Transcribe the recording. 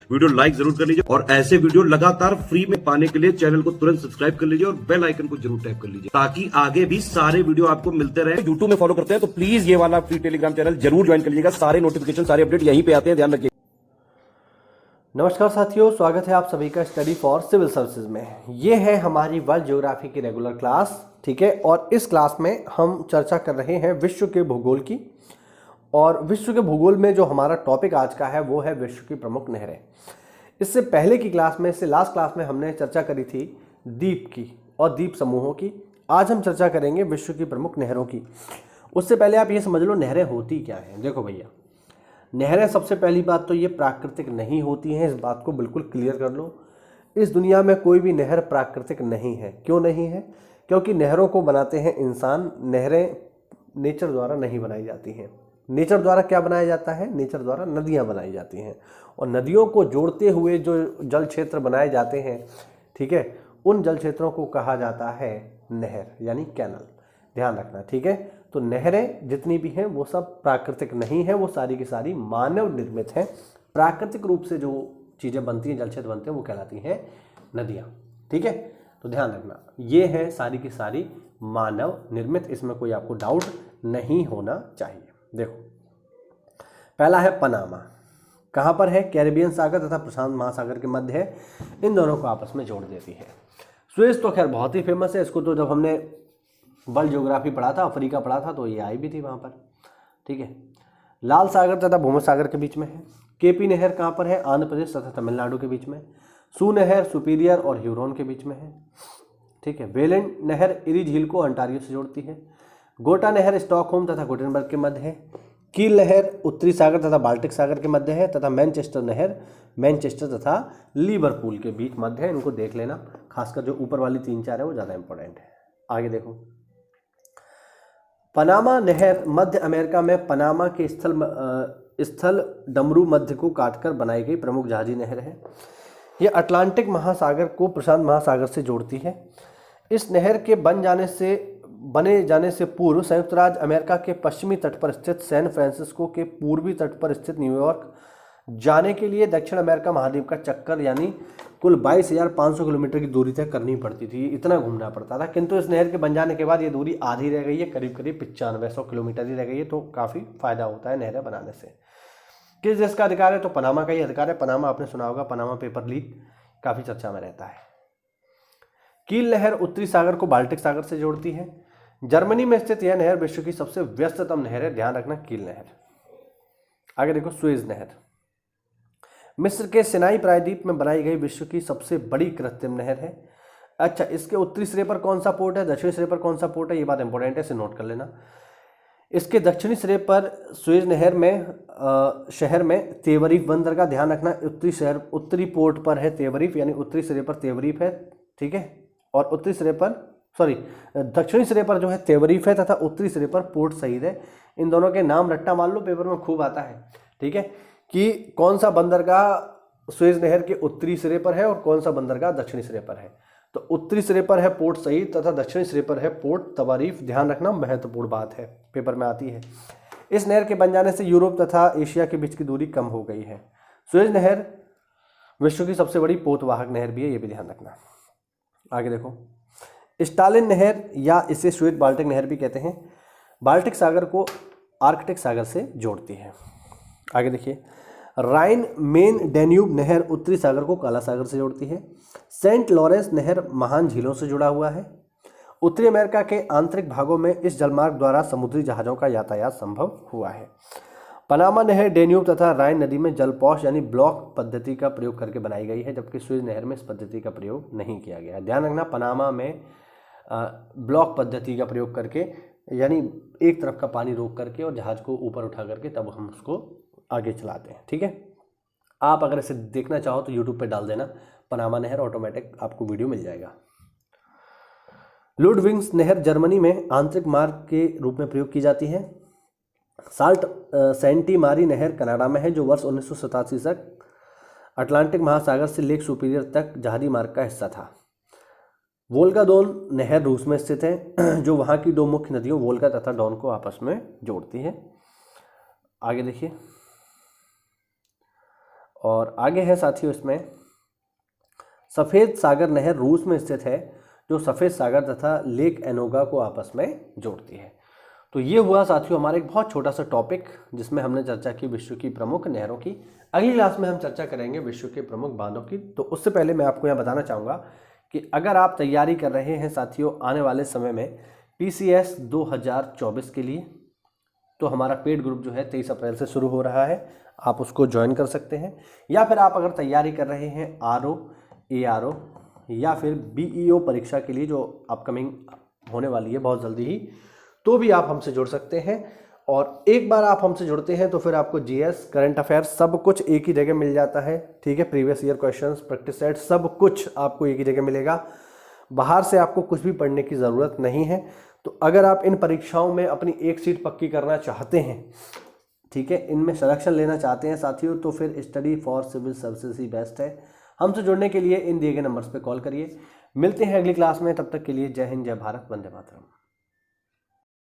Video like जरूर कर लीजिए और ऐसे वीडियो लगातार फ्री में पाने के लिए चैनल को तुरंत सब्सक्राइब कर लीजिए और बेल आइकन को जरूर टैप कर लीजिए ताकि आगे भी सारे वीडियो आपको मिलते रहे। यूट्यूब में फॉलो करते हैं तो प्लीज ये वाला फ्री टेलीग्राम चैनल जरूर ज्वाइन कर लीजिएगा। सारे नोटिफिकेशन सारे अपडेट यहीं पे आते हैं, ध्यान रखिए। नमस्कार साथियों, स्वागत है आप सभी का स्टडी फॉर सिविल सर्विसेज में। ये है हमारी वर्ल्ड ज्योग्राफी की रेगुलर क्लास, ठीक है। और इस क्लास में हम चर्चा कर रहे हैं विश्व के भूगोल की। और विश्व के भूगोल में जो हमारा टॉपिक आज का है वो है विश्व की प्रमुख नहरें। इससे पहले की क्लास में, इससे लास्ट क्लास में हमने चर्चा करी थी द्वीप की और द्वीप समूहों की। आज हम चर्चा करेंगे विश्व की प्रमुख नहरों की। उससे पहले आप ये समझ लो नहरें होती क्या हैं। देखो भैया, नहरें सबसे पहली बात तो ये प्राकृतिक नहीं होती हैं, इस बात को बिल्कुल क्लियर कर लो। इस दुनिया में कोई भी नहर प्राकृतिक नहीं है। क्यों नहीं है? क्योंकि नहरों को बनाते हैं इंसान। नहरें नेचर द्वारा नहीं बनाई जाती हैं। नेचर द्वारा क्या बनाया जाता है? नेचर द्वारा नदियाँ बनाई जाती हैं। और नदियों को जोड़ते हुए जो जल क्षेत्र बनाए जाते हैं, ठीक है, उन जल क्षेत्रों को कहा जाता है नहर, यानी कैनल। ध्यान रखना, ठीक है। तो नहरें जितनी भी हैं वो सब प्राकृतिक नहीं है, वो सारी की सारी मानव निर्मित हैं। प्राकृतिक रूप से जो चीज़ें बनती हैं, जल क्षेत्र बनते हैं, वो कहलाती हैं नदियाँ, ठीक है। तो ध्यान रखना, ये है सारी की सारी मानव निर्मित, इसमें कोई आपको डाउट नहीं होना चाहिए। देखो, पहला है पनामा। कहाँ पर है? कैरिबियन सागर तथा प्रशांत महासागर के मध्य है। इन दोनों को आपस में जोड़ देती है। सुएज तो खैर बहुत ही फेमस है। इसको तो जब हमने वर्ल्ड ज्योग्राफी पढ़ा था, अफ्रीका पढ़ा था, तो ये आई भी थी वहाँ पर, ठीक है। लाल सागर तथा भूमध्य सागर के बीच में है। केपी नहर कहाँ पर है? आंध्र प्रदेश तथा तमिलनाडु के बीच में। सू नहर सुपीरियर और ह्यूरोन के बीच में है, ठीक है। वेलेंट नहर इरी झील को अंटारियो से जोड़ती है। गोटा नहर स्टॉकहोम तथा गुटेनबर्ग के मध्य है। कील नहर उत्तरी सागर तथा बाल्टिक सागर के मध्य है। तथा मैनचेस्टर नहर मैनचेस्टर तथा लिवरपूल के बीच मध्य है। इनको देख लेना, खासकर जो ऊपर वाली 3-4 है वो ज़्यादा इंपॉर्टेंट है। आगे देखो, पनामा नहर मध्य अमेरिका में पनामा के स्थल डमरू मध्य को काटकर बनाई गई प्रमुख जहाजी नहर है। यह अटलांटिक महासागर को प्रशांत महासागर से जोड़ती है। इस नहर के बने जाने से पूर्व संयुक्त राज्य अमेरिका के पश्चिमी तट पर स्थित सैन फ्रांसिस्को के पूर्वी तट पर स्थित न्यूयॉर्क जाने के लिए दक्षिण अमेरिका महाद्वीप का चक्कर यानी कुल 22,500 किलोमीटर की दूरी तय करनी पड़ती थी। इतना घूमना पड़ता था, किंतु इस नहर के बन जाने के बाद ये दूरी आधी रह गई है, करीब करीब 9500 किलोमीटर ही रह गई है। तो काफ़ी फायदा होता है नहरें बनाने से। किस देश का अधिकार है? तो पनामा का ही अधिकार है। पनामा आपने सुना होगा, पनामा पेपर लीक काफ़ी चर्चा में रहता है। कील नहर उत्तरी सागर को बाल्टिक सागर से जोड़ती है। जर्मनी में स्थित यह नहर विश्व की सबसे व्यस्ततम नहर है। ध्यान रखना, कील नहर। आगे देखो, सुएज नहर मिस्र के सिनाई प्रायद्वीप में बनाई गई विश्व की सबसे बड़ी कृत्रिम नहर है। अच्छा, इसके उत्तरी सिरे पर कौन सा पोर्ट है, दक्षिणी सिरे पर कौन सा पोर्ट है, ये बात इंपॉर्टेंट है, इसे नोट कर लेना। इसके दक्षिणी सिरे पर सुएज नहर में शहर में तेवरीफ बंदरगाह। ध्यान रखना, उत्तरी पोर्ट पर है तेवरीफ, यानी उत्तरी सिरे पर तेवरीफ है, ठीक है। और दक्षिणी सिरे पर जो है तेवरीफ है तथा उत्तरी सिरे पर पोर्ट सईद है। इन दोनों के नाम रट्टा मान लो, पेपर में खूब आता है, ठीक है, कि कौन सा बंदरगाह सुएज नहर के उत्तरी सिरे पर है और कौन सा बंदरगाह दक्षिणी सिरे पर है। तो उत्तरी सिरे पर है पोर्ट सईद तथा दक्षिणी सिरे पर है पोर्ट तवारीफ। ध्यान रखना, महत्वपूर्ण बात है, पेपर में आती है। इस नहर के बन जाने से यूरोप तथा एशिया के बीच की दूरी कम हो गई है। सुएज नहर विश्व की सबसे बड़ी पोतवाहक नहर भी है, ये भी ध्यान रखना। आगे देखो, स्टालिन नहर या इसे श्वेत बाल्टिक नहर भी कहते हैं, बाल्टिक सागर को आर्कटिक सागर से जोड़ती है। आगे देखिए, राइन मेन डैन्यूब नहर उत्तरी सागर को काला सागर से जोड़ती है। सेंट लॉरेंस नहर महान झीलों से जुड़ा हुआ है। उत्तरी अमेरिका के आंतरिक भागों में इस जलमार्ग द्वारा समुद्री जहाज़ों का यातायात संभव हुआ है। पनामा नहर डैन्यूब तथा राइन नदी में जलपौष यानी ब्लॉक पद्धति का प्रयोग करके बनाई गई है, जबकि सुएज नहर में इस पद्धति का प्रयोग नहीं किया गया है। ध्यान रखना, पनामा में ब्लॉक पद्धति का प्रयोग करके, यानी एक तरफ का पानी रोक करके और जहाज़ को ऊपर उठा करके तब हम उसको आगे चलाते हैं, ठीक है। आप अगर इसे देखना चाहो तो यूट्यूब पे डाल देना पनामा नहर, ऑटोमेटिक आपको वीडियो मिल जाएगा। लुडविग्स नहर जर्मनी में आंतरिक मार्ग के रूप में प्रयोग की जाती है। सेंटी मारी नहर कनाडा में है, जो वर्ष 1987 तक अटलांटिक महासागर से लेक सुपीरियर तक जहाजी मार्ग का हिस्सा था। वोल्गा दोन नहर रूस में स्थित है, जो वहाँ की दो मुख्य नदियों वोल्गा तथा डॉन को आपस में जोड़ती है। आगे देखिए, और आगे है साथियों इसमें सफ़ेद सागर नहर रूस में स्थित है जो सफ़ेद सागर तथा लेक एनोगा को आपस में जोड़ती है। तो ये हुआ साथियों हमारा एक बहुत छोटा सा टॉपिक जिसमें हमने चर्चा की विश्व की प्रमुख नहरों की। अगली क्लास में हम चर्चा करेंगे विश्व के प्रमुख बांधों की। तो उससे पहले मैं आपको यहाँ बताना चाहूँगा कि अगर आप तैयारी कर रहे हैं साथियों आने वाले समय में PCS 2024 के लिए, तो हमारा पेड ग्रुप जो है 23 अप्रैल से शुरू हो रहा है, आप उसको ज्वाइन कर सकते हैं। या फिर आप अगर तैयारी कर रहे हैं RO, ARO या फिर BEO परीक्षा के लिए जो अपकमिंग होने वाली है बहुत जल्दी ही, तो भी आप हमसे जुड़ सकते हैं। और एक बार आप हमसे जुड़ते हैं तो फिर आपको GS, करंट अफेयर्स सब कुछ एक ही जगह मिल जाता है, ठीक है। Previous year questions, practice set सब कुछ आपको एक ही जगह मिलेगा। बाहर से आपको कुछ भी पढ़ने की ज़रूरत नहीं है। तो अगर आप इन परीक्षाओं में अपनी एक सीट पक्की करना चाहते हैं, ठीक है, इनमें सिलेक्शन लेना चाहते हैं साथियों, तो फिर स्टडी फॉर सिविल सर्विसेज ही बेस्ट है। हमसे जुड़ने के लिए इन दिए गए नंबर्स पे कॉल करिए। मिलते हैं अगली क्लास में, तब तक के लिए जय हिंद, जय भारत, वंदे मातरम।